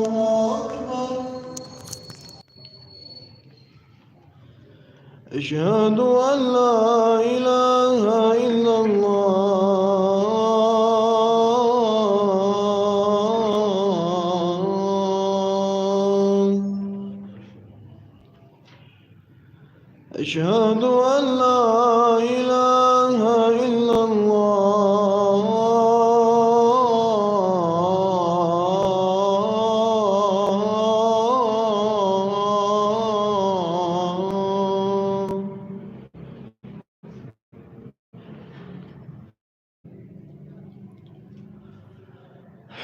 أكبر. أشهد أن لا إله إلا الله. أشهد أن لا إله إلا الله.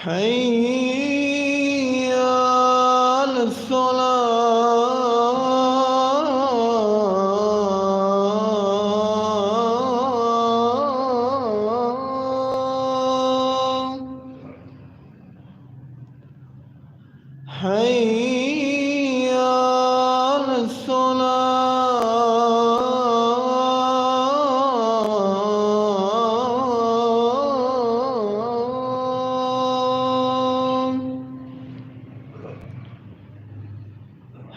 حي على الصلاة. حي على الصلاة.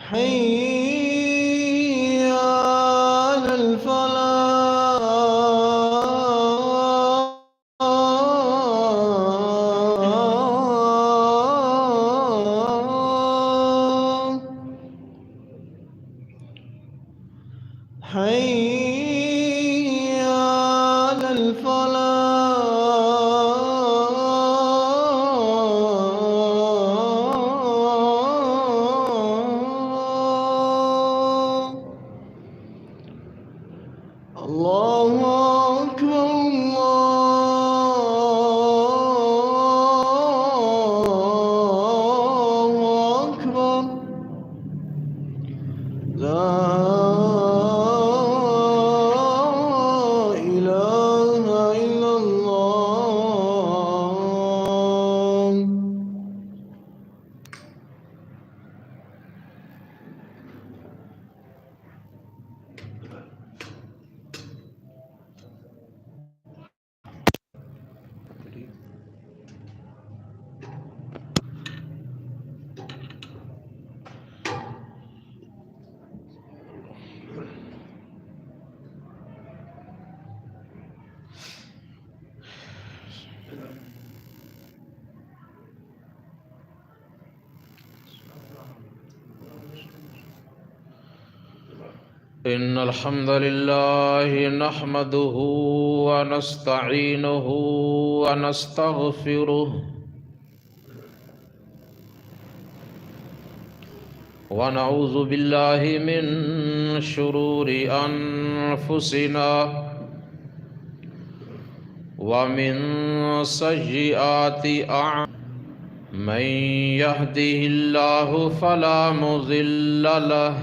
حي على الفلاح. حي على الفلاح. الله أكبر. الله أكبر. لا إله إلا الله. إن الحمد لله نحمده ونستعينه ونستغفره ونعوذ بالله من شرور أنفسنا ومن سيئات أعمالنا من يهده الله فلا مضل له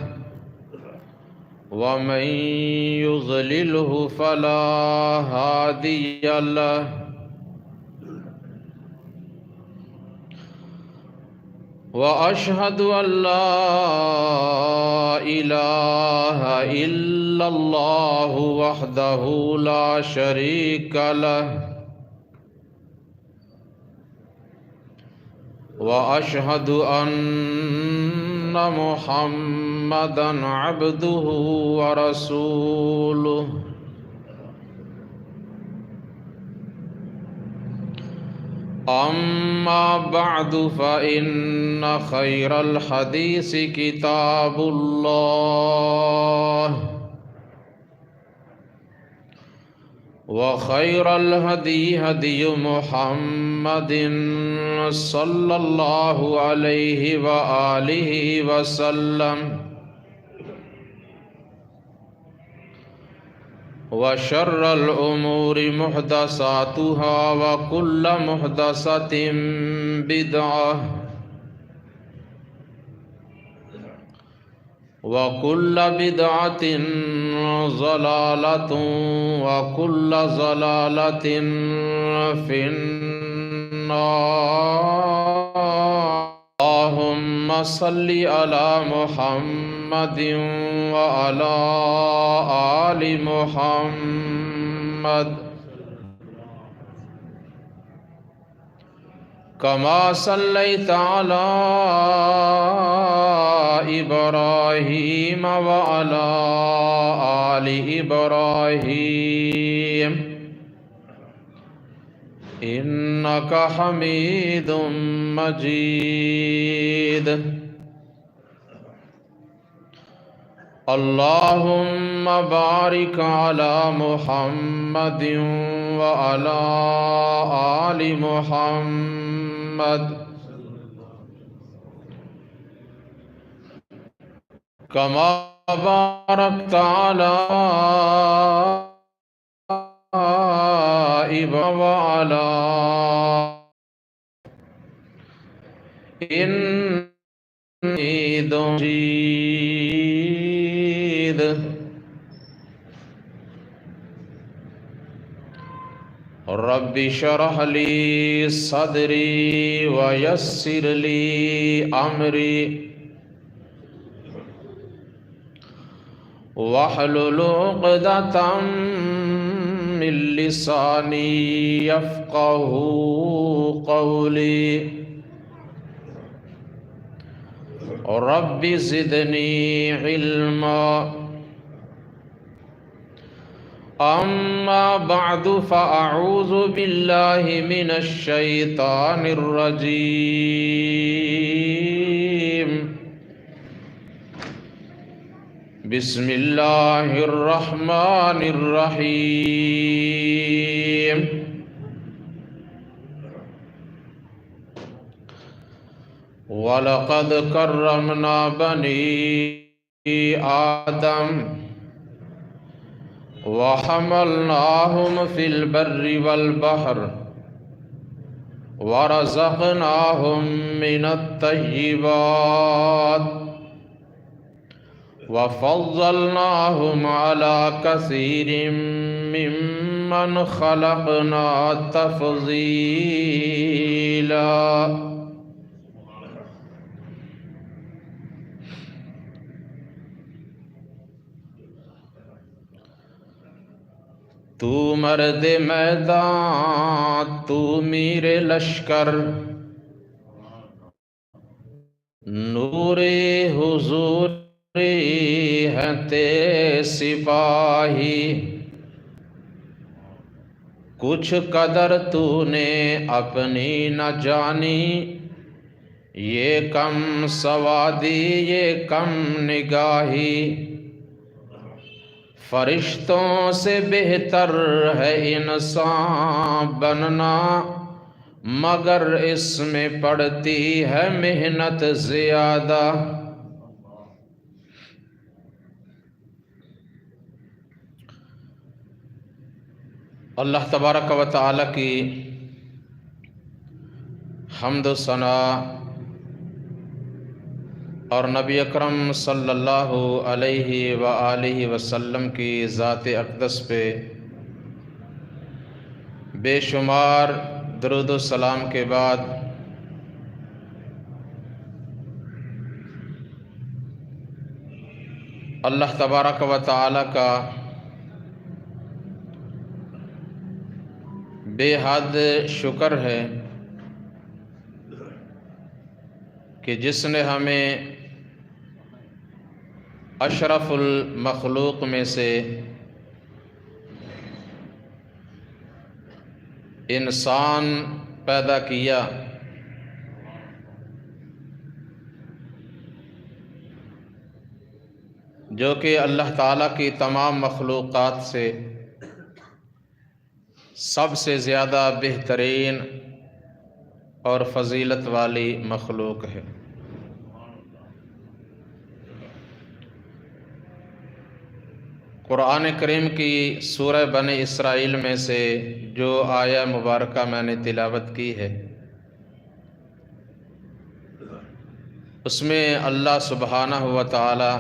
ومن يضلله فلا هادي له وأشهد أن لا إله إلا الله وحده لا شريك له وأشهد أن محمدًا عبده ورسوله أما بعد فإن خير الحديث كتاب الله وخير الهدي هدي محمد صلى الله عليه وآله وسلم وشر الأمور محدثاتها وكل محدثة بدعة وكل بدعة ضلالة وكل ضلالة في النار. اللهم صل على محمد وعلى آل محمد كما صليت على إبراهيم وعلى آل إبراهيم إنك حميد مجيد. اللهم بارك على محمد وعلى آل محمد كما باركت على إبراهيم وعلى إني مجيد. رب اشرح لي صدري ويسر لي أمري واحلل عقدة من لساني يفقه قولي. رب زدني علما. أما بعد فأعوذ بالله من الشيطان الرجيم. بسم الله الرحمن الرحيم. وَلَقَدْ كَرَّمْنَا بَنِي آدَمَ وَحَمَلْنَاهُمْ فِي الْبَرِّ وَالْبَحْرِ وَرَزَقْنَاهُمْ مِنَ الطَّيِّبَاتِ وَفَضَّلْنَاهُمْ عَلَى كَثِيرٍ مِّمَّنْ خَلَقْنَا تَفْضِيلًا. تو مرد میدان تو میر لشکر نور حضور ہیں تے سپاہی. کچھ قدر تو نے اپنی نہ جانی یہ کم سوادی یہ کم نگاہی. فرشتوں سے بہتر ہے انسان بننا مگر اس میں پڑتی ہے محنت زیادہ. اللہ تبارک و تعالی کی حمد و ثنا اور نبی اکرم صلی اللہ علیہ وآلہ وسلم کی ذات اقدس پہ بے شمار درود و سلام کے بعد اللہ تبارک و تعالی کا بے حد شکر ہے کہ جس نے ہمیں اشرف المخلوق میں سے انسان پیدا کیا. جو کہ اللہ تعالیٰ کی تمام مخلوقات سے سب سے زیادہ بہترین اور فضیلت والی مخلوق ہے. قرآن کریم کی سورہ بنی اسرائیل میں سے جو آیہ مبارکہ میں نے تلاوت کی ہے اس میں اللہ سبحانہ و تعالی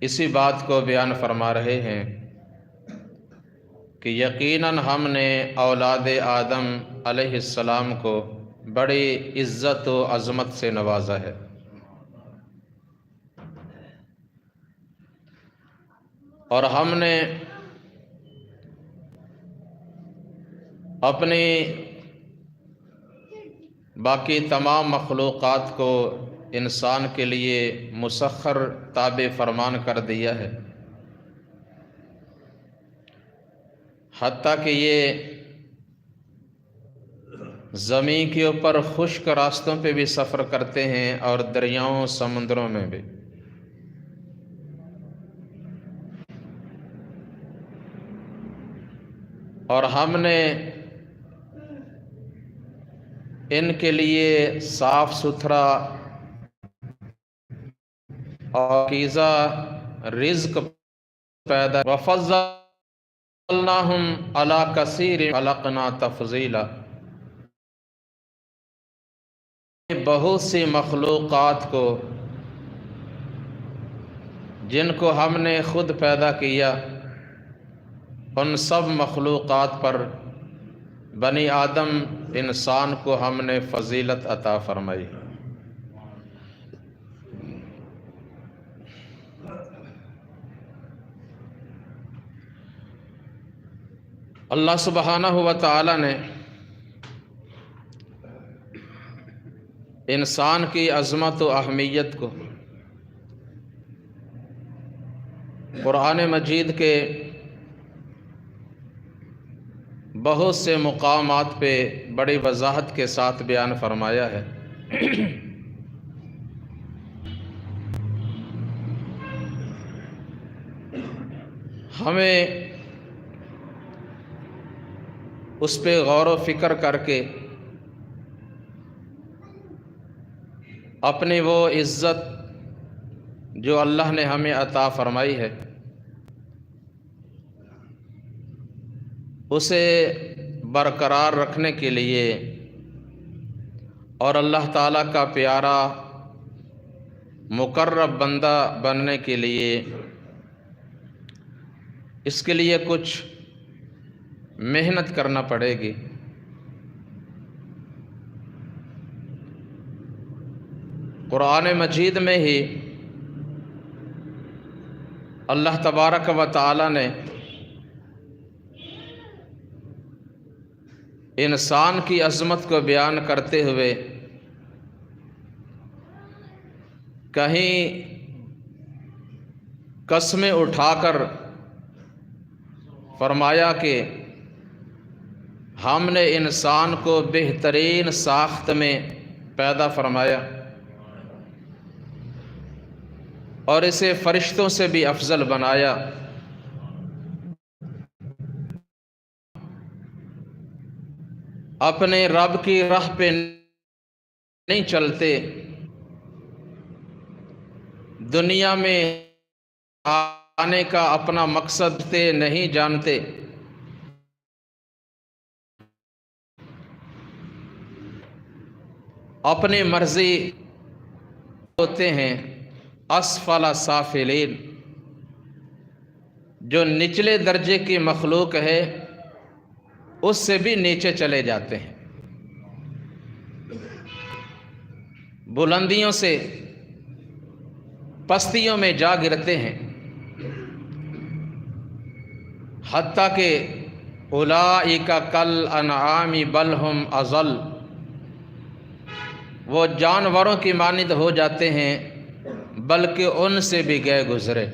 اسی بات کو بیان فرما رہے ہیں کہ یقیناً ہم نے اولاد آدم علیہ السلام کو بڑی عزت و عظمت سے نوازا ہے. اور ہم نے اپنی باقی تمام مخلوقات کو انسان کے لیے مسخر تابع فرمان کر دیا ہے، حتیٰ کہ یہ زمین کے اوپر خشک راستوں پہ بھی سفر کرتے ہیں اور دریاؤں سمندروں میں بھی۔ اور ہم نے ان کے لیے صاف ستھرا اور پاکیزہ رزق پیدا، وَفَضَّلْنَاهُمْ عَلَى كَثِيرٍ خَلَقْنَا تَفْضِيلًا، بہت سی مخلوقات کو جن کو ہم نے خود پیدا کیا، ان سب مخلوقات پر بنی آدم انسان کو ہم نے فضیلت عطا فرمائی۔ اللہ سبحانہ و تعالی نے انسان کی عظمت و اہمیت کو قرآن مجید کے بہت سے مقامات پہ بڑی وضاحت کے ساتھ بیان فرمایا ہے۔ ہمیں اس پہ غور و فکر کر کے اپنی وہ عزت جو اللہ نے ہمیں عطا فرمائی ہے اسے برقرار رکھنے کے لیے اور اللہ تعالیٰ کا پیارا مقرب بندہ بننے کے لیے اس کے لیے کچھ محنت کرنا پڑے گی۔ قرآن مجید میں ہی اللہ تبارک و تعالی نے انسان کی عظمت کو بیان کرتے ہوئے کہیں قسمیں اٹھا کر فرمایا کہ ہم نے انسان کو بہترین ساخت میں پیدا فرمایا اور اسے فرشتوں سے بھی افضل بنایا، اپنے رب کی راہ پہ نہیں چلتے، دنیا میں آنے کا اپنا مقصد نہیں جانتے، اپنی مرضی ہوتے ہیں، اسفل سافلین، جو نچلے درجے کی مخلوق ہے اس سے بھی نیچے چلے جاتے ہیں، بلندیوں سے پستیوں میں جا گرتے ہیں، حتیٰ کہ اولئک کالانعام بل ہم اضل، وہ جانوروں کی مانند ہو جاتے ہیں بلکہ ان سے بھی گئے گزرے۔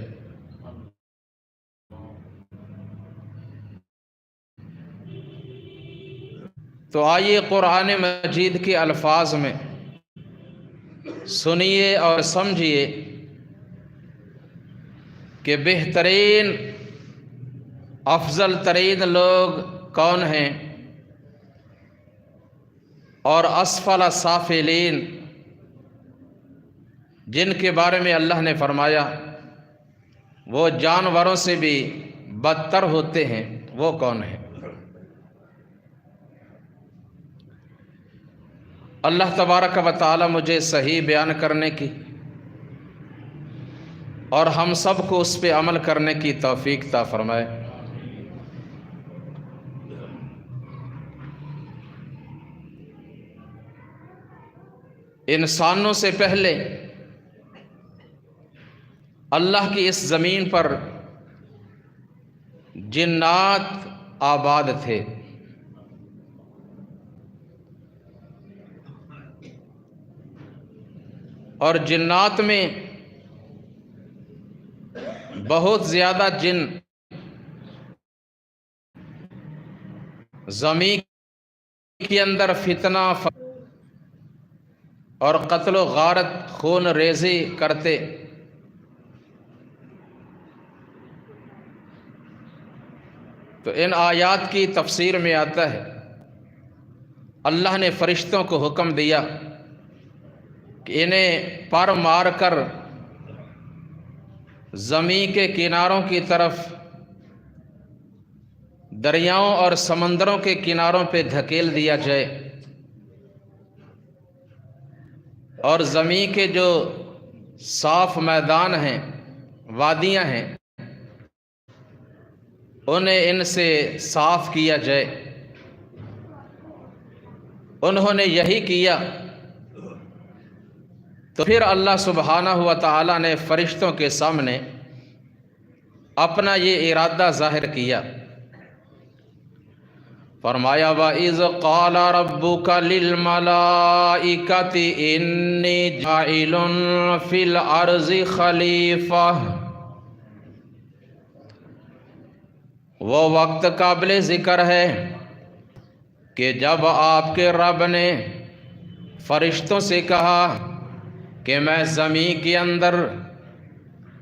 تو آئیے قرآن مجید کے الفاظ میں سنیے اور سمجھیے کہ بہترین افضل ترین لوگ کون ہیں اور اسفل سافلین جن کے بارے میں اللہ نے فرمایا وہ جانوروں سے بھی بدتر ہوتے ہیں، وہ کون ہیں؟ اللہ تبارک و تعالی مجھے صحیح بیان کرنے کی اور ہم سب کو اس پہ عمل کرنے کی توفیق عطا فرمائے۔ انسانوں سے پہلے اللہ کی اس زمین پر جنات آباد تھے، اور جنات میں بہت زیادہ جن زمین کے اندر فتنہ اور قتل و غارت خون ریزی کرتے، تو ان آیات کی تفسیر میں آتا ہے اللہ نے فرشتوں کو حکم دیا کہ انہیں پر مار کر زمین کے کناروں کی طرف، دریاؤں اور سمندروں کے کناروں پہ دھکیل دیا جائے، اور زمین کے جو صاف میدان ہیں، وادیاں ہیں، انہیں ان سے صاف کیا جائے۔ انہوں نے یہی کیا تو پھر اللہ سبحانہ و تعالی نے فرشتوں کے سامنے اپنا یہ ارادہ ظاہر کیا، فرمایا وَإِذْ قَالَ رَبُّكَ لِلْمَلَائِكَةِ إِنِّي جَاعِلٌ فِي الْأَرْضِ خَلِيفَةً۔ وہ وقت قابل ذکر ہے کہ جب آپ کے رب نے فرشتوں سے کہا کہ میں زمین کے اندر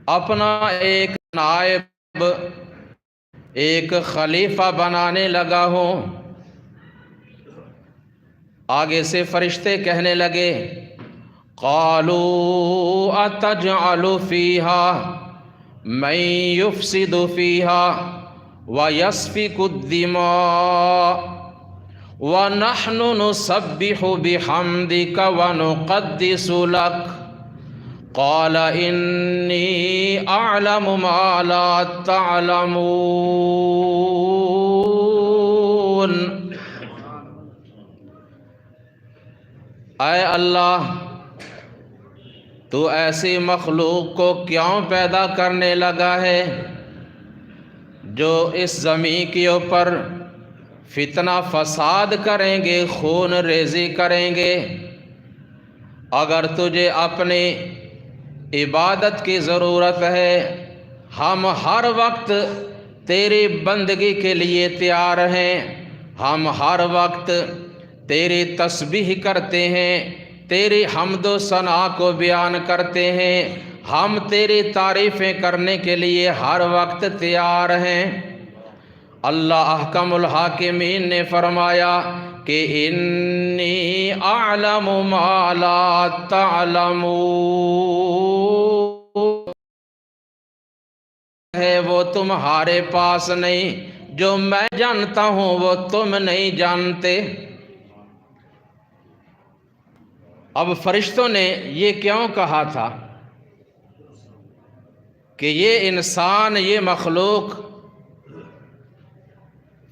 اپنا ایک نائب، ایک خلیفہ بنانے لگا ہوں، آگے سے فرشتے کہنے لگے قالوا اتجعل فیہا من یفسد فیہا ویسفک الدماء وَنَحْنُ نُسَبِّحُ بِحَمْدِكَ وَنُقَدِّسُ لَكَ قَالَ إِنِّي أَعْلَمُ مَا لَا تَعْلَمُونَ۔ اے اللہ، تو ایسی مخلوق کو کیوں پیدا کرنے لگا ہے جو اس زمین کے اوپر فتنہ فساد کریں گے، خون ریزی کریں گے؟ اگر تجھے اپنی عبادت کی ضرورت ہے، ہم ہر وقت تیری بندگی کے لیے تیار ہیں، ہم ہر وقت تیری تسبیح کرتے ہیں، تیری حمد و ثنا کو بیان کرتے ہیں، ہم تیری تعریفیں کرنے کے لیے ہر وقت تیار ہیں۔ اللہ احکم الحاکمین نے فرمایا کہ انی اعلم ما لا تعلمون، ہے وہ تمہارے پاس نہیں، جو میں جانتا ہوں وہ تم نہیں جانتے۔ اب فرشتوں نے یہ کیوں کہا تھا کہ یہ انسان، یہ مخلوق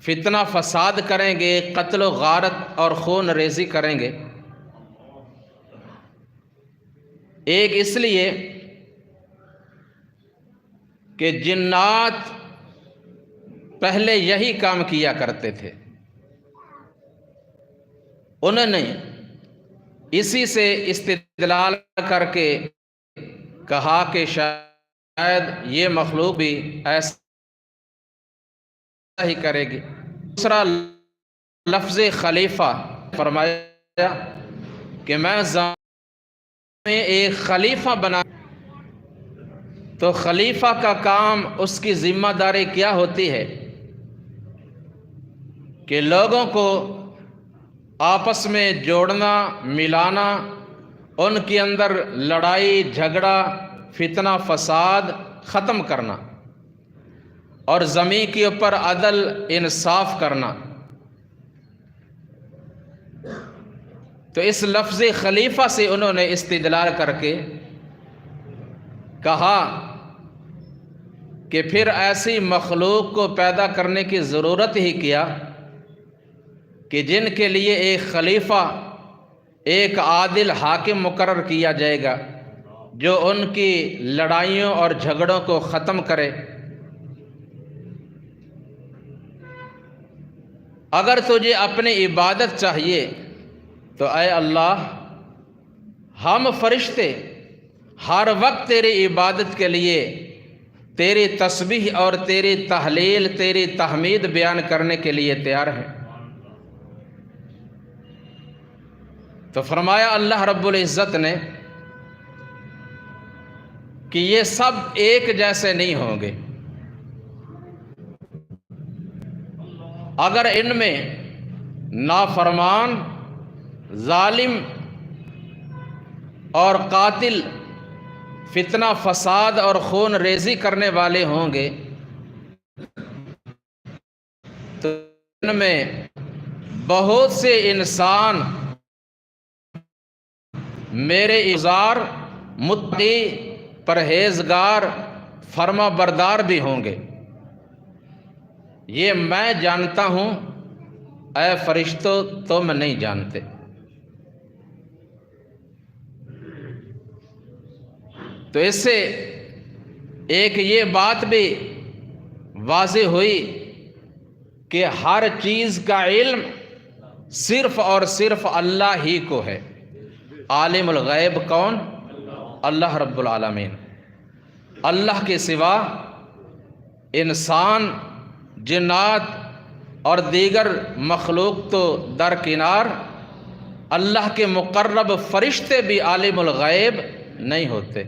فتنہ فساد کریں گے، قتل و غارت اور خون ریزی کریں گے؟ ایک اس لیے کہ جنات پہلے یہی کام کیا کرتے تھے، انہوں نے اسی سے استدلال کر کے کہا کہ شاید یہ مخلوق بھی ایسا ہی کرے گی۔ دوسرا لفظ خلیفہ، فرمایا کہ میں زمین میں ایک خلیفہ بنا، تو خلیفہ کا کام، اس کی ذمہ داری کیا ہوتی ہے کہ لوگوں کو آپس میں جوڑنا، ملانا، ان کے اندر لڑائی جھگڑا، فتنہ فساد ختم کرنا، اور زمین کے اوپر عدل انصاف کرنا۔ تو اس لفظ خلیفہ سے انہوں نے استدلال کر کے کہا کہ پھر ایسی مخلوق کو پیدا کرنے کی ضرورت ہی کیا کہ جن کے لیے ایک خلیفہ، ایک عادل حاکم مقرر کیا جائے گا جو ان کی لڑائیوں اور جھگڑوں کو ختم کرے۔ اگر تجھے اپنی عبادت چاہیے تو اے اللہ، ہم فرشتے ہر وقت تیری عبادت کے لیے تیری تسبیح اور تیری تحلیل، تیری تحمید بیان کرنے کے لیے تیار ہیں۔ تو فرمایا اللہ رب العزت نے کہ یہ سب ایک جیسے نہیں ہوں گے، اگر ان میں نافرمان، ظالم اور قاتل، فتنہ فساد اور خون ریزی کرنے والے ہوں گے تو ان میں بہت سے انسان میرے اظہار، متقی، پرہیزگار، فرما بردار بھی ہوں گے۔ یہ میں جانتا ہوں، اے فرشتوں تم نہیں جانتے۔ تو اس سے ایک یہ بات بھی واضح ہوئی کہ ہر چیز کا علم صرف اور صرف اللہ ہی کو ہے۔ عالم الغیب کون؟ اللہ رب العالمین۔ اللہ کے سوا انسان، جنات اور دیگر مخلوق تو درکنار، اللہ کے مقرب فرشتے بھی عالم الغیب نہیں ہوتے۔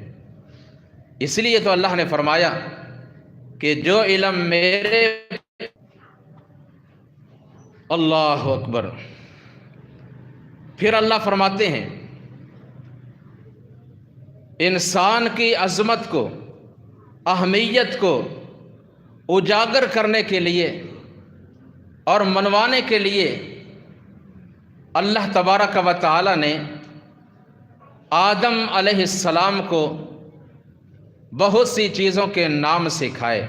اس لیے تو اللہ نے فرمایا کہ جو علم میرے، اللہ اکبر۔ پھر اللہ فرماتے ہیں انسان کی عظمت کو، اہمیت کو اجاگر کرنے کے لیے اور منوانے کے لیے اللہ تبارک و تعالی نے آدم علیہ السلام کو بہت سی چیزوں کے نام سکھائے۔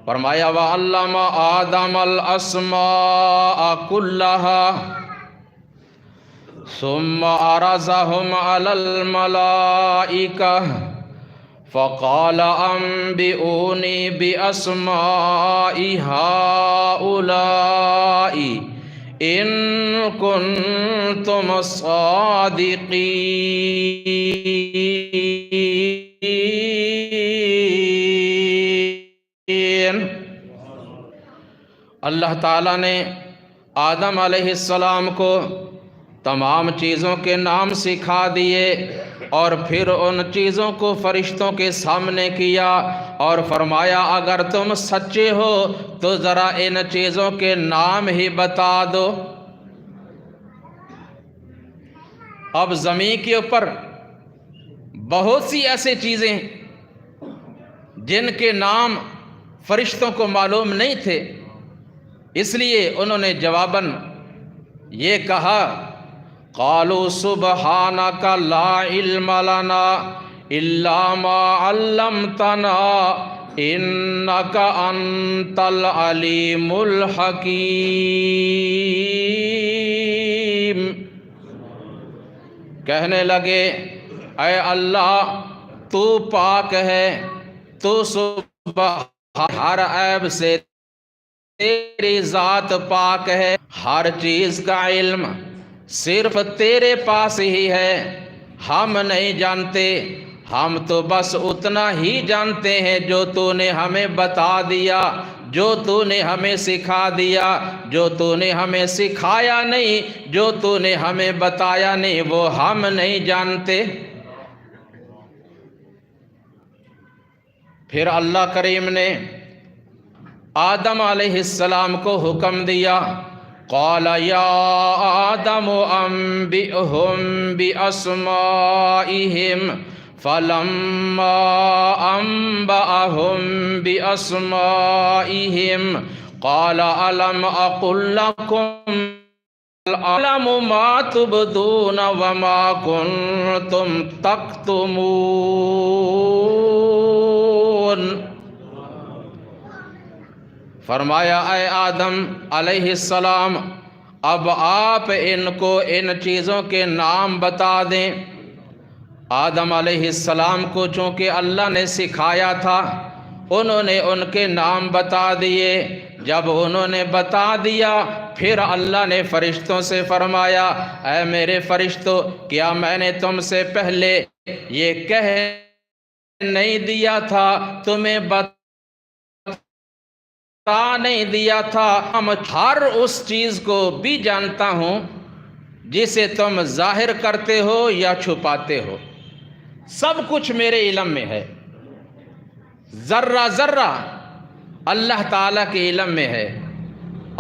فرمایا وَعَلَّمَ آدَمَ الْأَسْمَاءَ كُلَّهَا ثُمَّ عَرَضَهُمْ عَلَى الْمَلَائِكَةِ فَقَالَ أَنبِئُونِي بِأَسْمَاءِ هَؤُلَاءِ إِن كُنتُمْ صادقین۔ اللہ تعالیٰ نے آدم علیہ السلام کو تمام چیزوں کے نام سکھا دیے اور پھر ان چیزوں کو فرشتوں کے سامنے کیا اور فرمایا اگر تم سچے ہو تو ذرا ان چیزوں کے نام ہی بتا دو۔ اب زمین کے اوپر بہت سی ایسی چیزیں جن کے نام فرشتوں کو معلوم نہیں تھے، اس لیے انہوں نے جواباً یہ کہا قالوا سبحانک لا علم لنا الا ما علمتنا انک انت العلیم الحکیم۔ کہنے لگے اے اللہ تو پاک ہے، تو سبحان، ہر عیب سے تیری ذات پاک ہے، ہر چیز کا علم صرف تیرے پاس ہی ہے، ہم نہیں جانتے، ہم تو بس اتنا ہی جانتے ہیں جو تو نے ہمیں بتا دیا، جو تو نے ہمیں سکھا دیا۔ جو تو نے ہمیں سکھایا نہیں، جو تو نے ہمیں بتایا نہیں، وہ ہم نہیں جانتے۔ پھر اللہ کریم نے آدم علیہ السلام کو حکم دیا قال یا آدم انبئہم باسمائہم فلما انبأہم باسمائہم قال الم اقل لکم اعلم ما تبدون وما کنتم تکتمون۔ فرمایا اے آدم علیہ السلام اب آپ ان کو ان چیزوں کے نام بتا دیں۔ آدم علیہ السلام کو چونکہ اللہ نے سکھایا تھا انہوں نے ان کے نام بتا دیے۔ جب انہوں نے بتا دیا پھر اللہ نے فرشتوں سے فرمایا اے میرے فرشتوں، کیا میں نے تم سے پہلے یہ کہہ نہیں دیا تھا، تمہیں بتا نہیں دیا تھا؟ ہر اس چیز کو بھی جانتا ہوں جسے تم ظاہر کرتے ہو یا چھپاتے ہو، سب کچھ میرے علم میں ہے، ذرہ ذرہ اللہ تعالیٰ کے علم میں ہے۔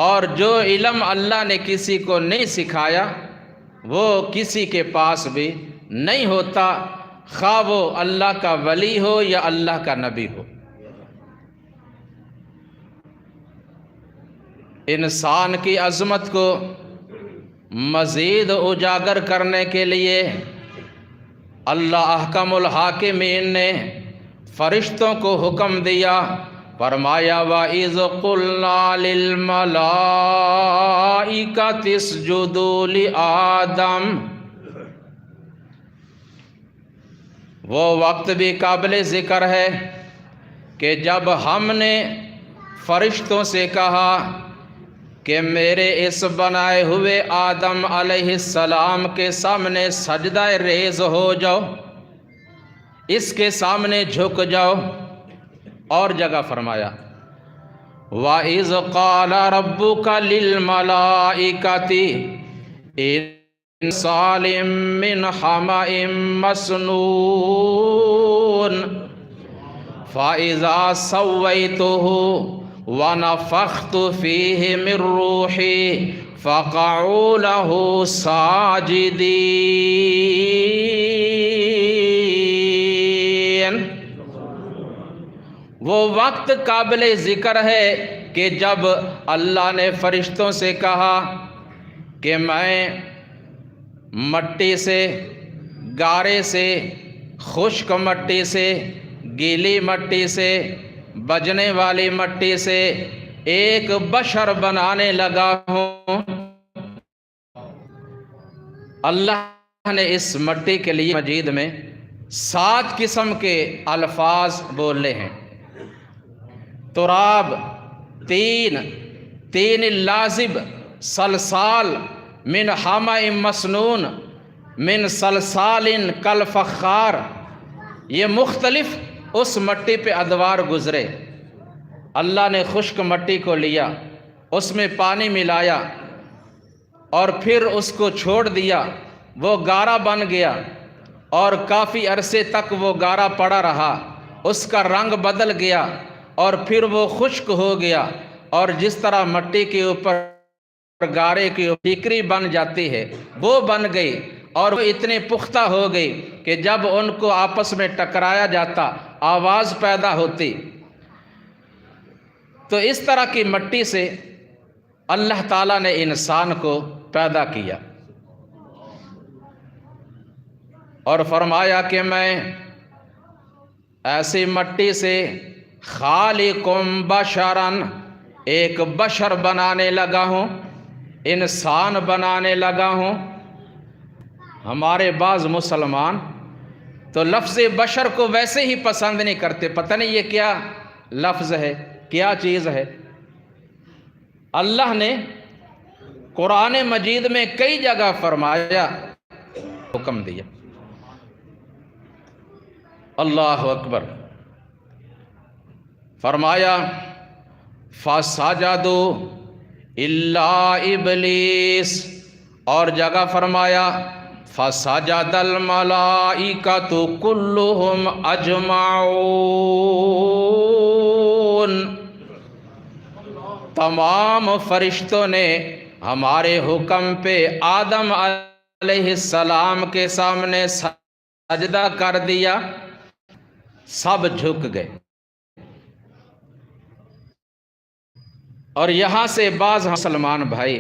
اور جو علم اللہ نے کسی کو نہیں سکھایا وہ کسی کے پاس بھی نہیں ہوتا، خواہ وہ اللہ کا ولی ہو یا اللہ کا نبی ہو۔ انسان کی عظمت کو مزید اجاگر کرنے کے لیے اللہ احکم الحاکمین نے فرشتوں کو حکم دیا، فرمایا وَإِذْ قُلْنَا لِلْمَلَائِكَةِ اسْجُدُوا لِآدَمَ۔ وہ وقت بھی قابل ذکر ہے کہ جب ہم نے فرشتوں سے کہا کہ میرے اس بنائے ہوئے آدم علیہ السلام کے سامنے سجدہ ریز ہو جاؤ، اس کے سامنے جھک جاؤ۔ اور جگہ فرمایا وَإِذْ قَالَ رَبُّكَ لِلْمَلَائِكَةِ إِنَّ صَالِحٌ مِّنْ حَمَإٍ مَّسْنُونٍ فَإِذَا سَوَّيْتُهُ وَنَفَخْتُ فِيهِ مِنْ رُوحِي فَقَعُوا لَهُ سَاجِدِينَ۔ وہ وقت قابل ذکر ہے کہ جب اللہ نے فرشتوں سے کہا کہ میں مٹی سے، گارے سے، خشک مٹی سے، گیلی مٹی سے، بجنے والی مٹی سے ایک بشر بنانے لگا ہوں۔ اللہ نے اس مٹی کے لیے مجید میں 7 قسم کے الفاظ بولے ہیں۔ تراب، تین لازب، سلسال، من حمأ مسنون، من سلسال کالفخار، یہ مختلف اس مٹی پہ ادوار گزرے۔ اللہ نے خشک مٹی کو لیا، اس میں پانی ملایا اور پھر اس کو چھوڑ دیا، وہ گارا بن گیا اور کافی عرصے تک وہ گارا پڑا رہا، اس کا رنگ بدل گیا اور پھر وہ خشک ہو گیا۔ اور جس طرح مٹی کے اوپر گارے کی ٹیکری بن جاتی ہے وہ بن گئی، اور وہ اتنے پختہ ہو گئی کہ جب ان کو آپس میں ٹکرایا جاتا آواز پیدا ہوتی۔ تو اس طرح کی مٹی سے اللہ تعالیٰ نے انسان کو پیدا کیا اور فرمایا کہ میں ایسی مٹی سے خالقم بشرن، ایک بشر بنانے لگا ہوں، انسان بنانے لگا ہوں۔ ہمارے بعض مسلمان تو لفظ بشر کو ویسے ہی پسند نہیں کرتے، پتہ نہیں یہ کیا لفظ ہے، کیا چیز ہے۔ اللہ نے قرآن مجید میں کئی جگہ فرمایا، حکم دیا۔ اللہ اکبر، فرمایا فَسَجَدُوا إِلَّا إِبْلِيسَ، اور جگہ فرمایا فَسَجَدَ الْمَلَائِكَةُ كُلُّهُمْ أَجْمَعُونَ، تمام فرشتوں نے ہمارے حکم پہ آدم علیہ السلام کے سامنے سجدہ کر دیا، سب جھک گئے۔ اور یہاں سے بعض مسلمان بھائی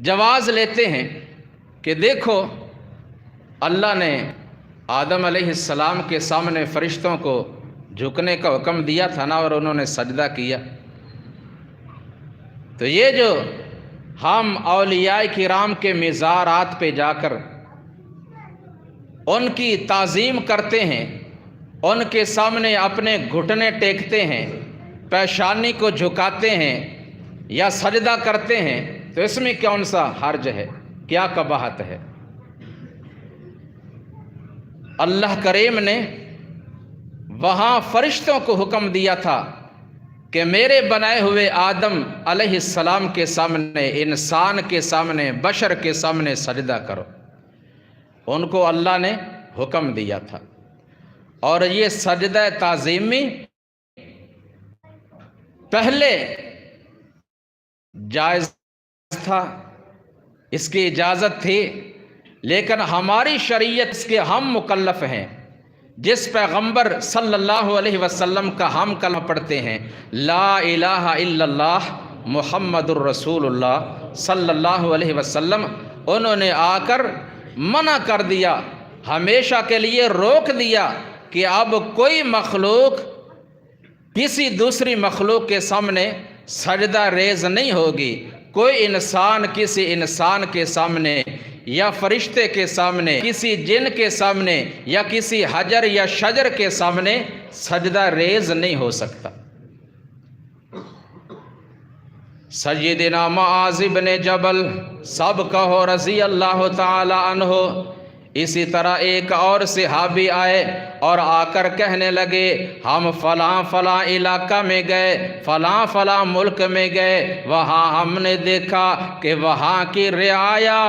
جواز لیتے ہیں کہ دیکھو اللہ نے آدم علیہ السلام کے سامنے فرشتوں کو جھکنے کا حکم دیا تھا نا، اور انہوں نے سجدہ کیا۔ تو یہ جو ہم اولیاء کرام کے مزارات پہ جا کر ان کی تعظیم کرتے ہیں، ان کے سامنے اپنے گھٹنے ٹیکتے ہیں، پیشانی کو جھکاتے ہیں یا سجدہ کرتے ہیں، تو اس میں کون سا حرج ہے، کیا قباحت ہے؟ اللہ کریم نے وہاں فرشتوں کو حکم دیا تھا کہ میرے بنائے ہوئے آدم علیہ السلام کے سامنے، انسان کے سامنے، بشر کے سامنے سجدہ کرو۔ ان کو اللہ نے حکم دیا تھا، اور یہ سجدہ تعظیمی پہلے جائز تھا، اس کی اجازت تھی، لیکن ہماری شریعت اس کے ہم مکلف ہیں۔ جس پیغمبر صلی اللہ علیہ وسلم کا ہم کلمہ پڑھتے ہیں، لا الہ الا اللہ محمد الرسول اللہ صلی اللہ علیہ وسلم، انہوں نے آ کر منع کر دیا، ہمیشہ کے لیے روک دیا کہ اب کوئی مخلوق کسی دوسری مخلوق کے سامنے سجدہ ریز نہیں ہوگی، کوئی انسان کسی انسان کے سامنے یا فرشتے کے سامنے، کسی جن کے سامنے یا کسی حجر یا شجر کے سامنے سجدہ ریز نہیں ہو سکتا۔ سیدنا معاذ بن جبل سب کہو رضی اللہ تعالی عنہ، اسی طرح ایک اور صحابی آئے اور آ کر کہنے لگے، ہم فلاں فلاں علاقہ میں گئے، فلاں فلاں ملک میں گئے، وہاں ہم نے دیکھا کہ وہاں کی رعایا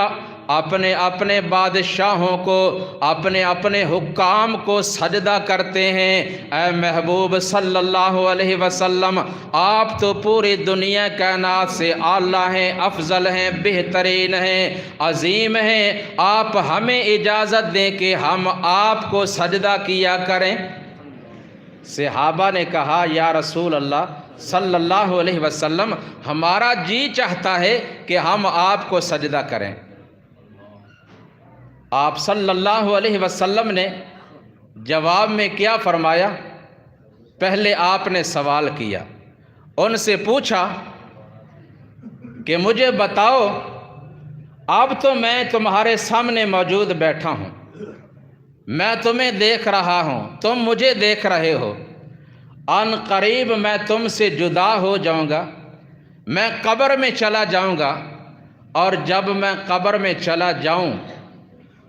اپنے اپنے بادشاہوں کو، اپنے اپنے حکام کو سجدہ کرتے ہیں۔ اے محبوب صلی اللہ علیہ وسلم، آپ تو پوری دنیا کائنات سے اعلیٰ ہیں، افضل ہیں، بہترین ہیں، عظیم ہیں، آپ ہمیں اجازت دیں کہ ہم آپ کو سجدہ کیا کریں۔ صحابہ نے کہا، یا رسول اللہ صلی اللہ علیہ وسلم، ہمارا جی چاہتا ہے کہ ہم آپ کو سجدہ کریں۔ آپ صلی اللہ علیہ وسلم نے جواب میں کیا فرمایا؟ پہلے آپ نے سوال کیا، ان سے پوچھا کہ مجھے بتاؤ، اب تو میں تمہارے سامنے موجود بیٹھا ہوں، میں تمہیں دیکھ رہا ہوں، تم مجھے دیکھ رہے ہو، ان قریب میں تم سے جدا ہو جاؤں گا، میں قبر میں چلا جاؤں گا، اور جب میں قبر میں چلا جاؤں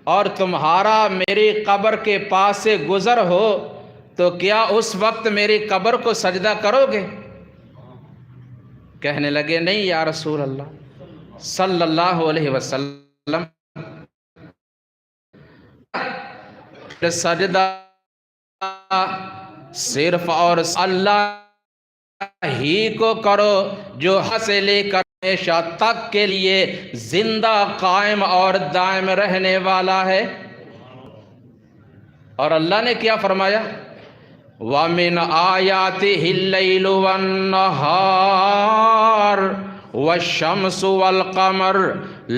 اور تمہارا میری قبر کے پاس سے گزر ہو تو کیا اس وقت میری قبر کو سجدہ کرو گے؟ کہنے لگے، نہیں یا رسول اللہ صلی اللہ علیہ وسلم، سجدہ صرف اور اللہ ہی کو کرو جو حد سے لے کر ہمیشہ تک کے لیے زندہ، قائم اور دائم رہنے والا ہے۔ اور اللہ نے کیا فرمایا؟ وَمِنْ آيَاتِهِ اللَّيْلُ وَالنَّهَارُ وَالشَّمْسُ وَالْقَمَرُ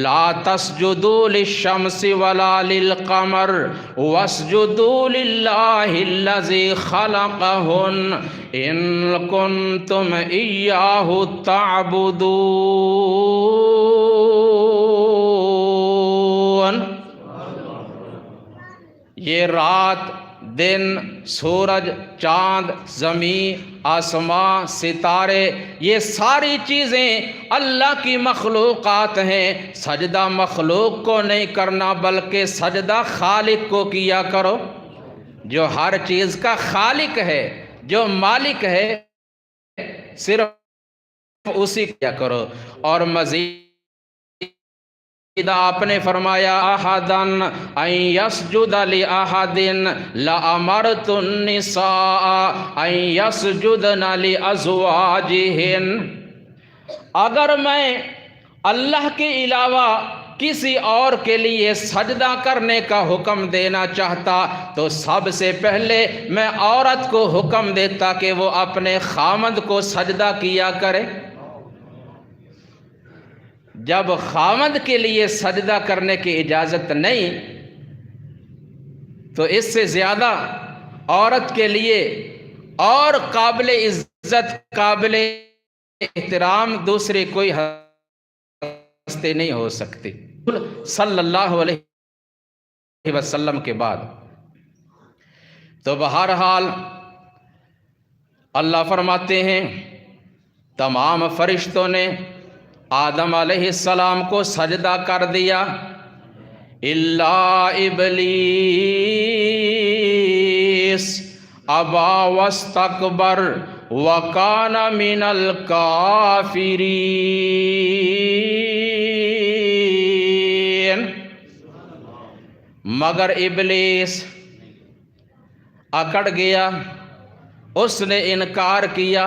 لَا تَسْجُدُوا لِلشَّمْسِ وَلَا لِلْقَمَرِ وَاسْجُدُوا لِلَّهِ الَّذِي خَلَقَهُنَّ إِن كُنتُمْ إِيَّاهُ تَعْبُدُونَ۔ یہ رات، دن، سورج، چاند، زمین، آسمان، ستارے، یہ ساری چیزیں اللہ کی مخلوقات ہیں۔ سجدہ مخلوق کو نہیں کرنا بلکہ سجدہ خالق کو کیا کرو، جو ہر چیز کا خالق ہے، جو مالک ہے، صرف اسی کیا کرو۔ اور مزید آپ نے فرمایا، احدن ان یسجد لاحد لامرت النساء ان یسجدن لازواجہن۔ اگر میں اللہ کے علاوہ کسی اور کے لیے سجدہ کرنے کا حکم دینا چاہتا تو سب سے پہلے میں عورت کو حکم دیتا کہ وہ اپنے خامند کو سجدہ کیا کرے۔ جب خامند کے لیے سجدہ کرنے کی اجازت نہیں تو اس سے زیادہ عورت کے لیے اور قابل عزت، قابل احترام دوسری کوئی ہستی نہیں ہو سکتی صلی اللہ علیہ وسلم کے بعد۔ تو بہرحال اللہ فرماتے ہیں تمام فرشتوں نے آدم علیہ السلام کو سجدہ کر دیا الا ابلیس ابا واستکبر وکان من الکافرین، مگر ابلیس اکڑ گیا، اس نے انکار کیا،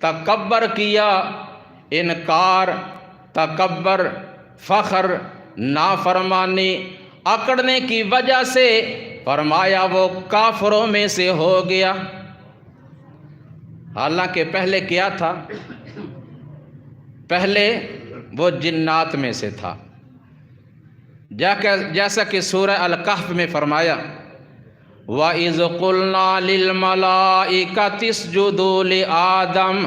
تکبر کیا، انکار، تکبر، فخر، نافرمانی، اکڑنے کی وجہ سے فرمایا وہ کافروں میں سے ہو گیا۔ حالانکہ پہلے کیا تھا؟ پہلے وہ جنات میں سے تھا، جیسا کہ سورہ الکہف میں فرمایا وَإِذْ قُلْنَا لِلْمَلَائِكَةِ اسْجُدُوا لِآدَمَ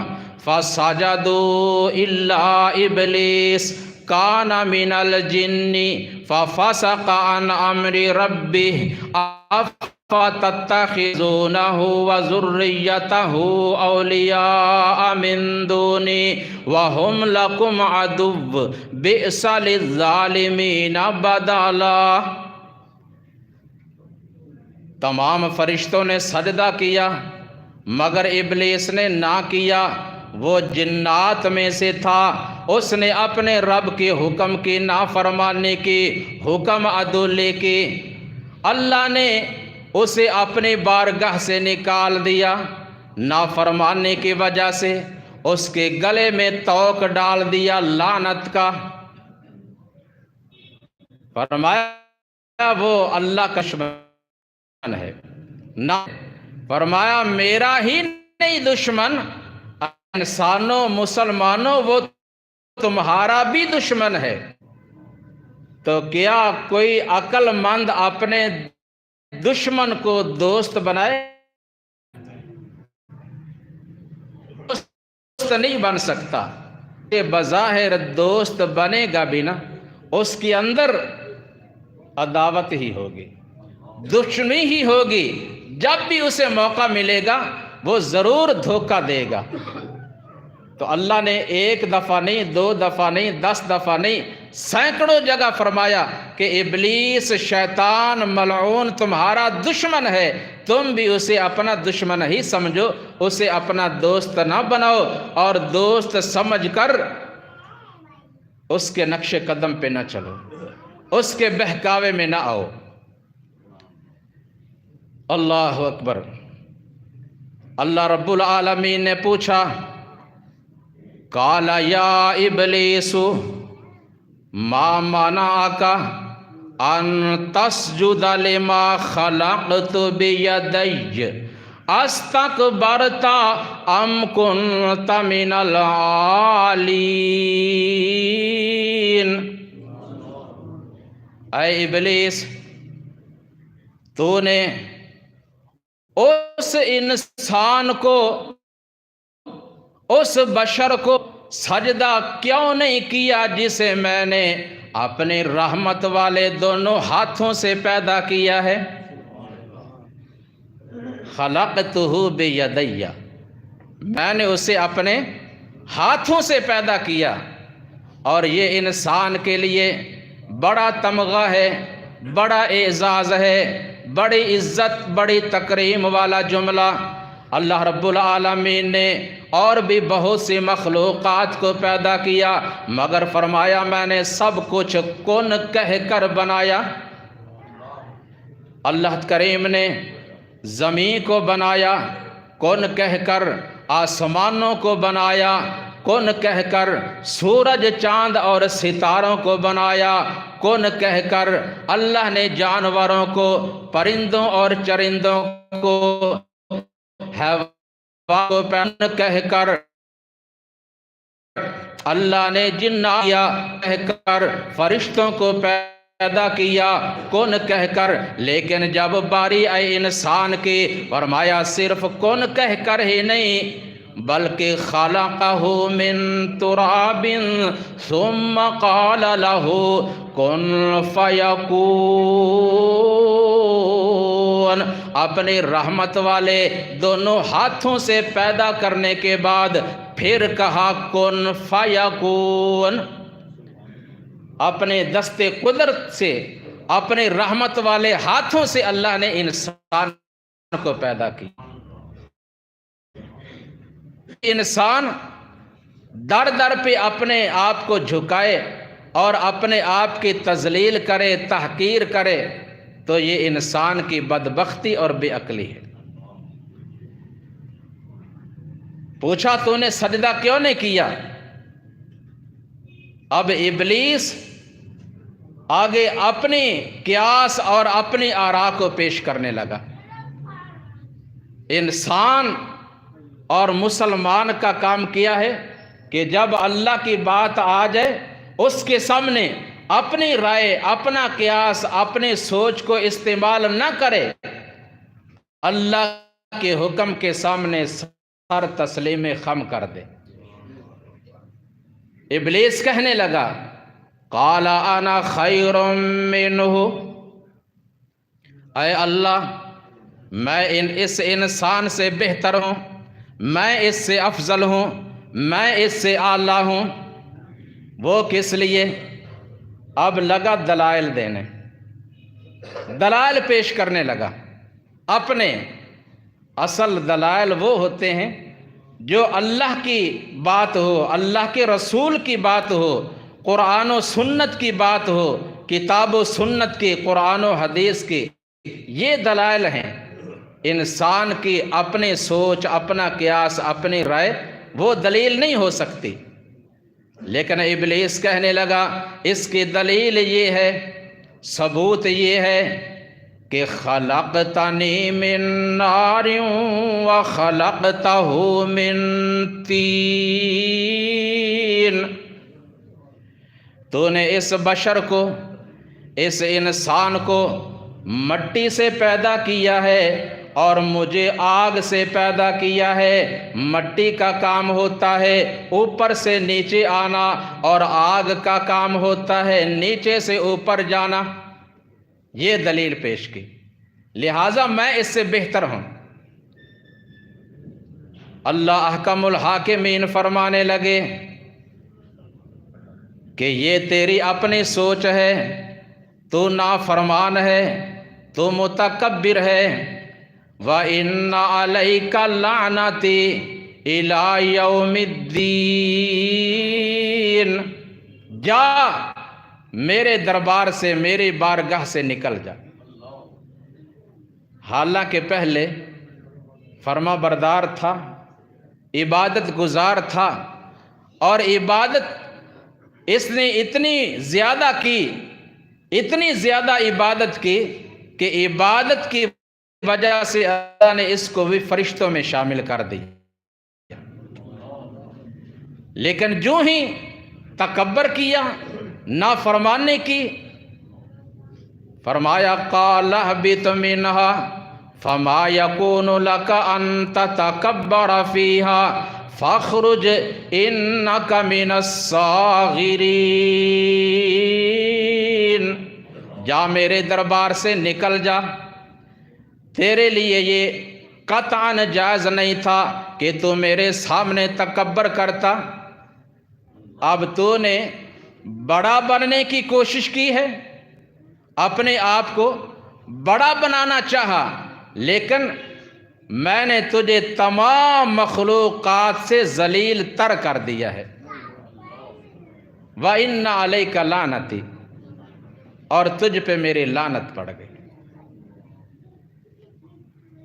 فَسَجَدُوا إِلَّا إِبْلِيسَ كَانَ مِنَ الْجِنِّ فَفَسَقَ عَنْ أَمْرِ رَبِّهِ أَفَتَتَّخِذُونَهُ وَذُرِّيَّتَهُ أَوْلِيَاءَ مِن دُونِي وَهُمْ لَكُمْ عَدُوٌّ بِئْسَ لِلظَّالِمِينَ بَدَلًا۔ تمام فرشتوں نے سجدہ کیا مگر ابلیس نے نہ کیا، وہ جنات میں سے تھا، اس نے اپنے رب کے حکم کی نافرمانی کی، حکم عدولی کی، اللہ نے اسے اپنی بارگاہ سے نکال دیا، نافرمانی کی وجہ سے اس کے گلے میں توق ڈال دیا لعنت کا۔ فرمایا وہ اللہ کا دشمن ہے، نہ فرمایا میرا ہی نہیں دشمن، انسانوں مسلمانوں وہ تمہارا بھی دشمن ہے۔ تو کیا کوئی عقل مند اپنے دشمن کو دوست بنائے؟ دوست نہیں بن سکتا، یہ بظاہر دوست بنے گا بھی نا، اس کے اندر عداوت ہی ہوگی، دشمنی ہی ہوگی، جب بھی اسے موقع ملے گا وہ ضرور دھوکہ دے گا۔ تو اللہ نے ایک دفعہ نہیں، دو دفعہ نہیں، 10 دفعہ نہیں، سینکڑوں جگہ فرمایا کہ ابلیس شیطان ملعون تمہارا دشمن ہے، تم بھی اسے اپنا دشمن ہی سمجھو، اسے اپنا دوست نہ بناؤ، اور دوست سمجھ کر اس کے نقش قدم پہ نہ چلو، اس کے بہکاوے میں نہ آؤ۔ اللہ اکبر۔ اللہ رب العالمین نے پوچھا قال یا ابلیس ما منعک ان تسجد لما خلقت بیدی استکبرت ام کنت من العالین۔ اے ابلیس، تو نے اس انسان کو، اس بشر کو سجدہ کیوں نہیں کیا جسے میں نے اپنے رحمت والے دونوں ہاتھوں سے پیدا کیا ہے؟ خلقتہ بیدی، میں نے اسے اپنے ہاتھوں سے پیدا کیا، اور یہ انسان کے لیے بڑا تمغہ ہے، بڑا اعزاز ہے، بڑی عزت، بڑی تکریم والا جملہ۔ اللہ رب العالمین نے اور بھی بہت سی مخلوقات کو پیدا کیا، مگر فرمایا میں نے سب کچھ کن کہہ کر بنایا۔ اللہ کریم نے زمین کو بنایا کن کہہ کر، آسمانوں کو بنایا کن کہہ کر، سورج چاند اور ستاروں کو بنایا کن کہہ کر، اللہ نے جانوروں کو، پرندوں اور چرندوں کو، حیوانوں کو کن کہہ کر، اللہ نے جنات کہہ کر، فرشتوں کو پیدا کیا کن کہہ کر، لیکن جب باری آئی انسان کی، فرمایا صرف کن کہہ کر ہی نہیں بلکہ خلقہ من تراب ثم قال له کن فیکون، اپنی رحمت والے دونوں ہاتھوں سے پیدا کرنے کے بعد پھر کہا کن فیکون، اپنے دست قدرت سے اپنے رحمت والے ہاتھوں سے اللہ نے انسان کو پیدا کی۔ انسان در در پہ اپنے آپ کو جھکائے اور اپنے آپ کی تذلیل کرے، تحقیر کرے، تو یہ انسان کی بدبختی اور بے عقلی ہے۔ پوچھا تو نے سجدہ کیوں نہیں کیا؟ اب ابلیس آگے اپنی قیاس اور اپنی آراء کو پیش کرنے لگا۔ انسان اور مسلمان کا کام کیا ہے کہ جب اللہ کی بات آ جائے اس کے سامنے اپنی رائے، اپنا قیاس، اپنی سوچ کو استعمال نہ کرے، اللہ کے حکم کے سامنے سر تسلیم خم کر دے۔ ابلیس کہنے لگا قال انا خیر منہ، اے اللہ میں اس انسان سے بہتر ہوں، میں اس سے افضل ہوں، میں اس سے اعلیٰ ہوں۔ وہ کس لیے؟ اب لگا دلائل دینے، دلائل پیش کرنے لگا۔ اپنے اصل دلائل وہ ہوتے ہیں جو اللہ کی بات ہو، اللہ کے رسول کی بات ہو، قرآن و سنت کی بات ہو، کتاب و سنت کی، قرآن و حدیث کی، یہ دلائل ہیں۔ انسان کی اپنی سوچ، اپنا قیاس، اپنی رائے وہ دلیل نہیں ہو سکتی۔ لیکن ابلیس کہنے لگا اس کی دلیل یہ ہے، ثبوت یہ ہے کہ خلقتنی من نار وخلقتہ من طین، تو نے اس بشر کو، اس انسان کو مٹی سے پیدا کیا ہے اور مجھے آگ سے پیدا کیا ہے۔ مٹی کا کام ہوتا ہے اوپر سے نیچے آنا، اور آگ کا کام ہوتا ہے نیچے سے اوپر جانا۔ یہ دلیل پیش کی، لہٰذا میں اس سے بہتر ہوں۔ اللہ احکم الحاکمین فرمانے لگے کہ یہ تیری اپنی سوچ ہے، تو نافرمان ہے، تو متکبر ہے۔ وَإِنَّ عَلَيْكَ لَعْنَتِي إِلَىٰ يَوْمِ الدِّينِ، جا میرے دربار سے، میری بارگاہ سے نکل جا۔ حالانکہ پہلے فرما بردار تھا، عبادت گزار تھا، اور عبادت اس نے اتنی زیادہ کی، اتنی زیادہ عبادت کی کہ عبادت کی وجہ سے اللہ نے اس کو بھی فرشتوں میں شامل کر دی۔ لیکن جو ہی تکبر کیا، نافرمانی کی، فرمایا قال اہبط منہا فما یکون لک ان تتکبر فیہا فاخرج انک من الصاغرین، جا میرے دربار سے نکل جا، تیرے لیے یہ قطعاً جائز نہیں تھا کہ تو میرے سامنے تکبر کرتا۔ اب تو نے بڑا بننے کی کوشش کی ہے، اپنے آپ کو بڑا بنانا چاہا، لیکن میں نے تجھے تمام مخلوقات سے ذلیل تر کر دیا ہے۔ وَإِنَّ عَلَيْكَ لَعْنَتِي، اور تجھ پہ میری لعنت پڑ گئی۔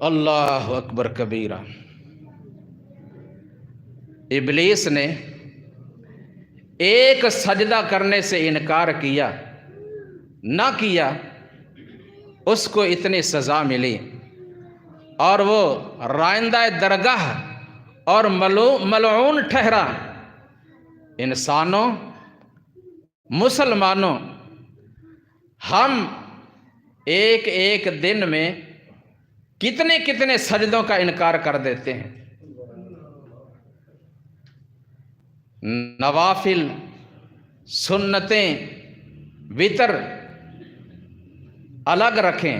اللہ اکبر کبیرہ۔ ابلیس نے ایک سجدہ کرنے سے انکار کیا، نہ کیا، اس کو اتنی سزا ملی، اور وہ رائندہ درگاہ اور ملعون ٹھہرا۔ انسانوں، مسلمانوں، ہم ایک ایک دن میں کتنے کتنے سجدوں کا انکار کر دیتے ہیں۔ نوافل، سنتیں، وتر الگ رکھیں،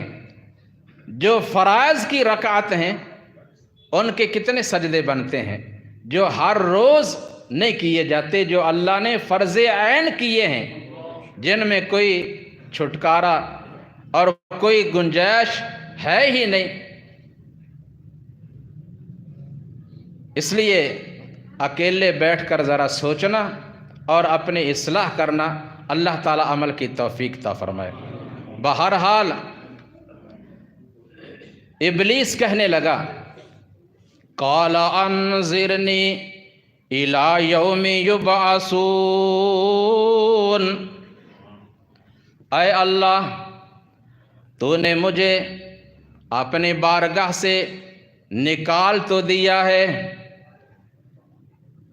جو فرائض کی رکعت ہیں ان کے کتنے سجدے بنتے ہیں جو ہر روز نہیں کیے جاتے، جو اللہ نے فرض عین کیے ہیں، جن میں کوئی چھٹکارا اور کوئی گنجائش ہے ہی نہیں۔ اس لیے اکیلے بیٹھ کر ذرا سوچنا اور اپنی اصلاح کرنا، اللہ تعالیٰ عمل کی توفیق عطا فرمائے۔ بہرحال ابلیس کہنے لگا قال انظرنی الی یوم یبعثون، اے اللہ تو نے مجھے اپنی بارگاہ سے نکال تو دیا ہے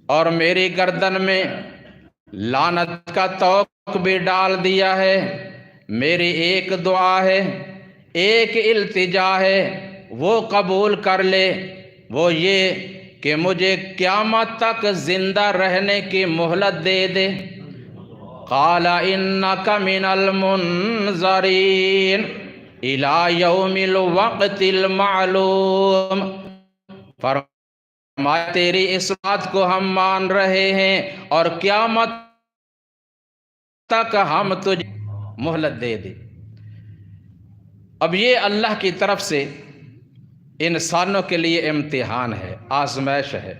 اور میری گردن میں لعنت کا توق بھی ڈال دیا ہے۔ میری ایک دعا ہے، ایک التجا ہے، وہ قبول کر لے، وہ یہ کہ مجھے قیامت تک زندہ رہنے کی مہلت دے دے۔ قال انک من المنظرین الی یوم الوقت المعلوم، فرمایا تیری اس بات کو ہم مان رہے ہیں اور قیامت تک ہم تجھے مہلت دے دے۔ اب یہ اللہ کی طرف سے انسانوں کے لیے امتحان ہے، آزمائش ہے۔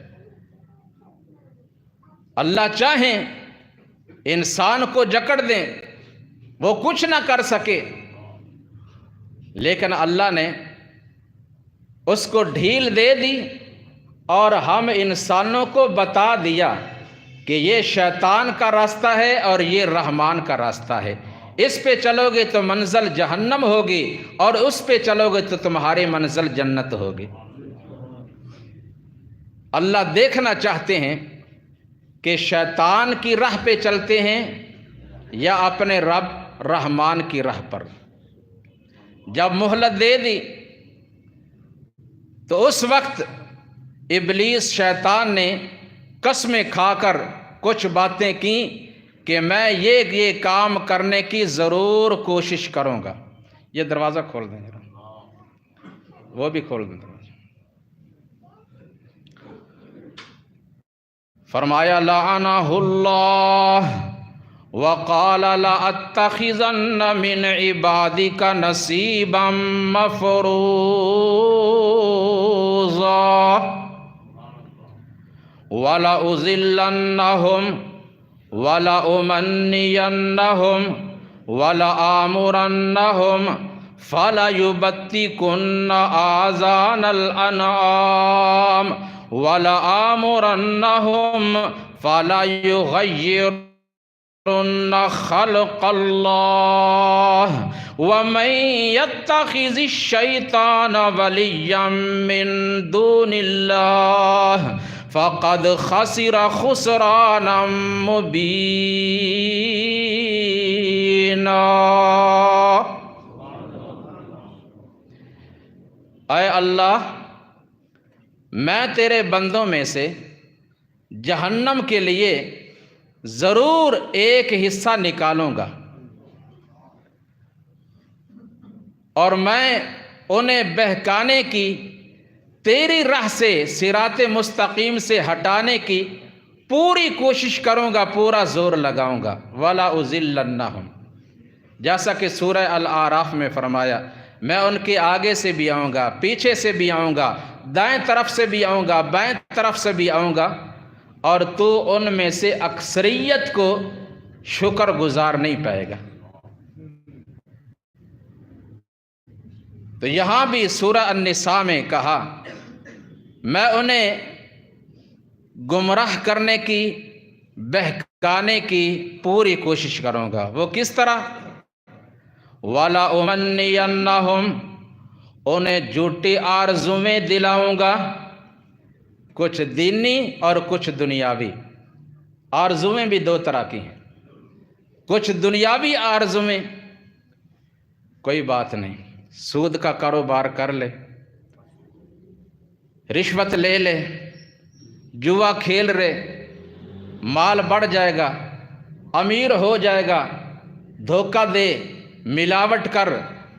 اللہ چاہیں انسان کو جکڑ دیں، وہ کچھ نہ کر سکے، لیکن اللہ نے اس کو ڈھیل دے دی اور ہم انسانوں کو بتا دیا کہ یہ شیطان کا راستہ ہے اور یہ رحمان کا راستہ ہے۔ اس پہ چلو گے تو منزل جہنم ہوگی اور اس پہ چلو گے تو تمہاری منزل جنت ہوگی۔ اللہ دیکھنا چاہتے ہیں کہ شیطان کی راہ پہ چلتے ہیں یا اپنے رب رحمان کی راہ پر۔ جب مہلت دے دی تو اس وقت ابلیس شیطان نے قسمیں کھا کر کچھ باتیں کی کہ میں یہ کام کرنے کی ضرور کوشش کروں گا۔ یہ دروازہ کھول دیں ذرا، وہ بھی کھول دیں دروازہ۔ فرمایا لعنہ اللہ وقال لأتخذن من عبادك نصیبا مفروضا وَلَأُذِلَّنَّهُمْ وَلَأُمَنِّيَنَّهُمْ وَلَآمُرَنَّهُمْ فَلَيُبَتِّكُنَّ آذَانَ الْأَنْعَامِ وَلَآمُرَنَّهُمْ فَلَيُغَيِّرُنَّ خَلْقَ اللَّهِ وَمَنْ يَتَّخِذِ الشَّيْطَانَ وَلِيًّا مِّن دُونِ اللَّهِ فَقَدْ خَسِرَ خُسْرَانًا مُبِينًا۔ اے اللہ، میں تیرے بندوں میں سے جہنم کے لیے ضرور ایک حصہ نکالوں گا اور میں انہیں بہکانے کی، تیری راہ سے صراط مستقیم سے ہٹانے کی پوری کوشش کروں گا، پورا زور لگاؤں گا۔ وَلَا أُذِلَّنَّهُمْ، جیسا کہ سورہ الاعراف میں فرمایا میں ان کے آگے سے بھی آؤں گا، پیچھے سے بھی آؤں گا، دائیں طرف سے بھی آؤں گا، بائیں طرف سے بھی آؤں گا، اور تو ان میں سے اکثریت کو شکر گزار نہیں پائے گا۔ تو یہاں بھی سورہ النساء میں کہا میں انہیں گمراہ کرنے کی، بہکانے کی پوری کوشش کروں گا۔ وہ کس طرح؟ وَلَأُمَنِّيَنَّهُمْ، انہیں جھوٹی آرزویں دلاؤں گا، کچھ دینی اور کچھ دنیاوی۔ آرزویں بھی دو طرح کی ہیں، کچھ دنیاوی آرزویں، کوئی بات نہیں، سود کا کاروبار کر لے، رشوت لے لے، جوا کھیل رہے، مال بڑھ جائے گا، امیر ہو جائے گا، دھوکہ دے، ملاوٹ کر،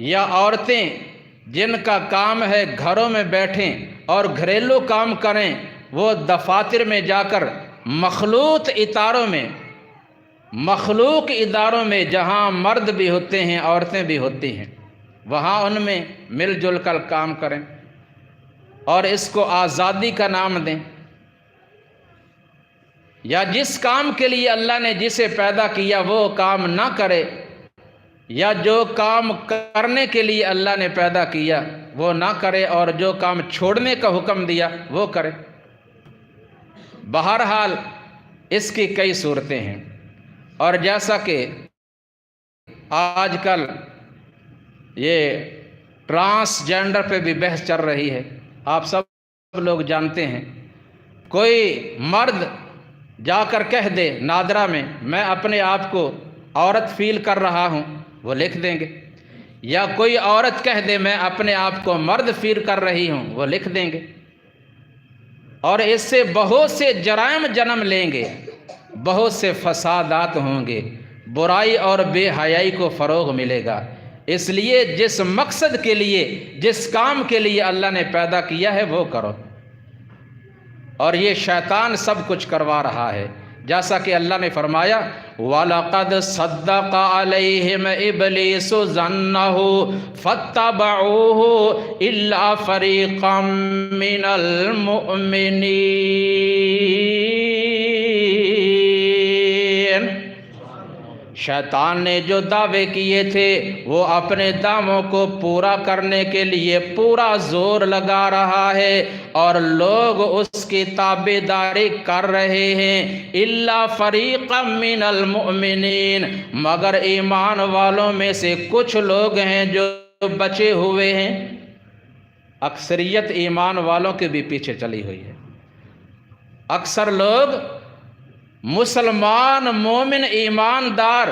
یا عورتیں جن کا کام ہے گھروں میں بیٹھیں اور گھریلو کام کریں، وہ دفاتر میں جا کر مخلوط اداروں میں جہاں مرد بھی ہوتے ہیں عورتیں بھی ہوتی ہیں، وہاں ان میں مل جل کر کام کریں اور اس کو آزادی کا نام دیں۔ یا جس کام کے لیے اللہ نے جسے پیدا کیا وہ کام نہ کرے، یا جو کام کرنے کے لیے اللہ نے پیدا کیا وہ نہ کرے اور جو کام چھوڑنے کا حکم دیا وہ کرے۔ بہرحال اس کی کئی صورتیں ہیں، اور جیسا کہ آج کل یہ ٹرانسجینڈر پہ بھی بحث چل رہی ہے، آپ سب لوگ جانتے ہیں، کوئی مرد جا کر کہہ دے نادرا میں میں اپنے آپ کو عورت فیل کر رہا ہوں، وہ لکھ دیں گے، یا کوئی عورت کہہ دے میں اپنے آپ کو مرد فیل کر رہی ہوں، وہ لکھ دیں گے، اور اس سے بہت سے جرائم جنم لیں گے، بہت سے فسادات ہوں گے، برائی اور بے حیائی کو فروغ ملے گا۔ اس لیے جس مقصد کے لیے جس کام کے لیے اللہ نے پیدا کیا ہے وہ کرو، اور یہ شیطان سب کچھ کروا رہا ہے، جیسا کہ اللہ نے فرمایا وَلَقَدْ صَدَّقَ عَلَيْهِمْ إِبْلِيسُ ظَنَّهُ فَاتَّبَعُوهُ إِلَّا فَرِيقًا مِّنَ الْمُؤْمِنِينَ۔ شیطان نے جو دعوے کیے تھے وہ اپنے دعووں کو پورا کرنے کے لیے پورا زور لگا رہا ہے، اور لوگ اس کی تابعداری کر رہے ہیں۔ الا فریقا من المؤمنین، مگر ایمان والوں میں سے کچھ لوگ ہیں جو بچے ہوئے ہیں۔ اکثریت ایمان والوں کے بھی پیچھے چلی ہوئی ہے۔ اکثر لوگ مسلمان مومن ایماندار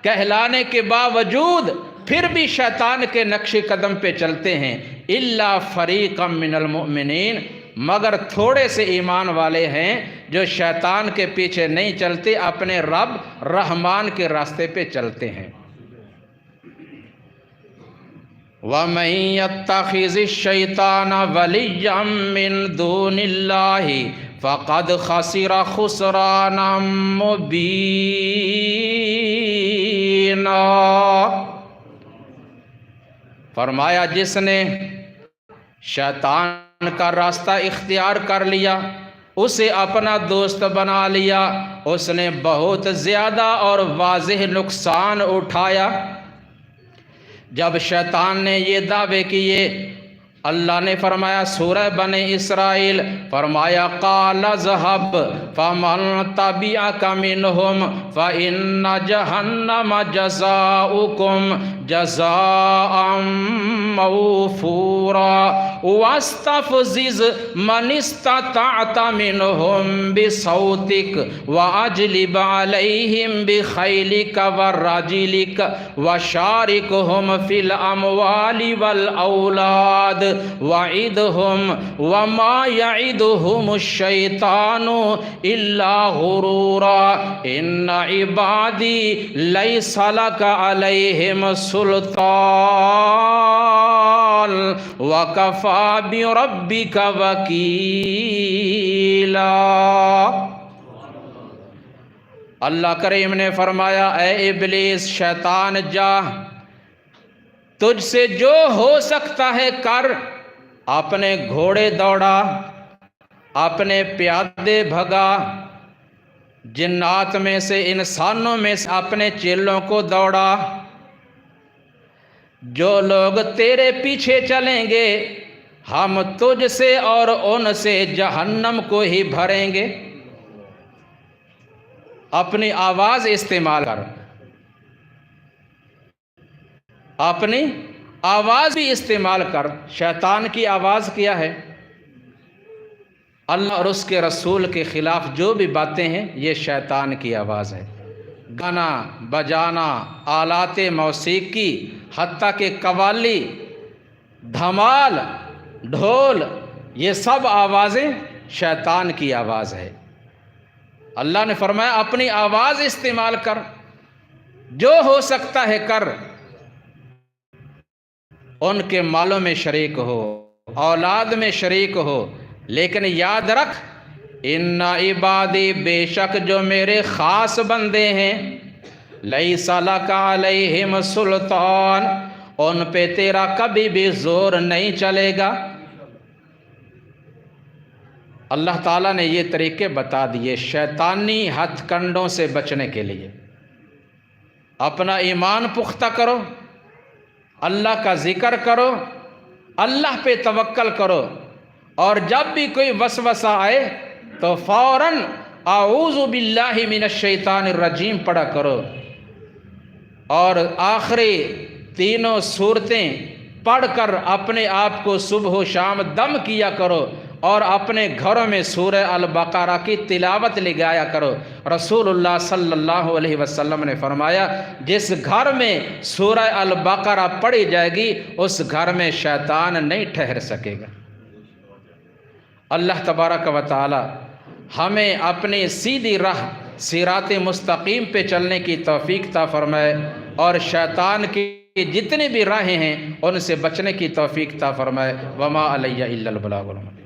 کہلانے کے باوجود پھر بھی شیطان کے نقش قدم پہ چلتے ہیں۔ الا فریقا من المؤمنین، مگر تھوڑے سے ایمان والے ہیں جو شیطان کے پیچھے نہیں چلتے، اپنے رب رحمان کے راستے پہ چلتے ہیں۔ وَمَن يَتَّخِذِ الشَّيْطَانَ وَلِيًّا مِّن دُونِ اللَّهِ فَقَدْ خَسِرَ خُسْرَانًا مُبِينًا۔ فرمایا جس نے شیطان کا راستہ اختیار کر لیا، اسے اپنا دوست بنا لیا، اس نے بہت زیادہ اور واضح نقصان اٹھایا۔ جب شیطان نے یہ دعوے کیے، اللہ نے فرمایا سورہ بنی اسرائیل، فرمایا قال اذهب فمن تبعك منهم فإن جهنم جزاؤكم جزاء موفورا واستفزز من استطعت منهم بصوتك واجلب عليهم بخيلك ورجلك وشاركهم في الأموال والأولاد وعدهم وما يعدهم الشيطان إلا غرورا إن عبادي ليس لك عليهم سلطان وكفى بربك وكيلا۔ اللہ کریم نے فرمایا اے ابلیس، شیطان جا، تجھ سے جو ہو سکتا ہے کر، اپنے گھوڑے دوڑا، اپنے پیادے بھگا، جنات میں سے انسانوں میں سے اپنے چیلوں کو دوڑا۔ جو لوگ تیرے پیچھے چلیں گے ہم تجھ سے اور ان سے جہنم کو ہی بھریں گے۔ اپنی آواز استعمال کر، اپنی آواز بھی استعمال کر۔ شیطان کی آواز کیا ہے؟ اللہ اور اس کے رسول کے خلاف جو بھی باتیں ہیں یہ شیطان کی آواز ہے۔ گانا بجانا، آلات موسیقی، حتیٰ کہ قوالی، دھمال، ڈھول، یہ سب آوازیں شیطان کی آواز ہے۔ اللہ نے فرمایا اپنی آواز استعمال کر، جو ہو سکتا ہے کر۔ ان کے مالوں میں شریک ہو، اولاد میں شریک ہو، لیکن یاد رکھ ان عبادی، بے شک جو میرے خاص بندے ہیں، لیس لک علیہم سلطان، ان پہ تیرا کبھی بھی زور نہیں چلے گا۔ اللہ تعالیٰ نے یہ طریقے بتا دیے شیطانی ہتھ کنڈوں سے بچنے کے لیے۔ اپنا ایمان پختہ کرو، اللہ کا ذکر کرو، اللہ پہ توکل کرو، اور جب بھی کوئی وسوسہ آئے تو فوراً اعوذ باللہ من الشیطان الرجیم پڑھا کرو، اور آخری تینوں صورتیں پڑھ کر اپنے آپ کو صبح و شام دم کیا کرو، اور اپنے گھروں میں سورہ البقرہ کی تلاوت لگایا کرو۔ رسول اللہ صلی اللہ علیہ وسلم نے فرمایا جس گھر میں سورہ البقرہ پڑھی جائے گی اس گھر میں شیطان نہیں ٹھہر سکے گا۔ اللہ تبارک و تعالی ہمیں اپنی سیدھی راہ صراط مستقیم پہ چلنے کی توفیق عطا فرمائے، اور شیطان کی جتنی بھی راہیں ہیں ان سے بچنے کی توفیق عطا فرمائے۔ وما علی الا البلاغ المبین۔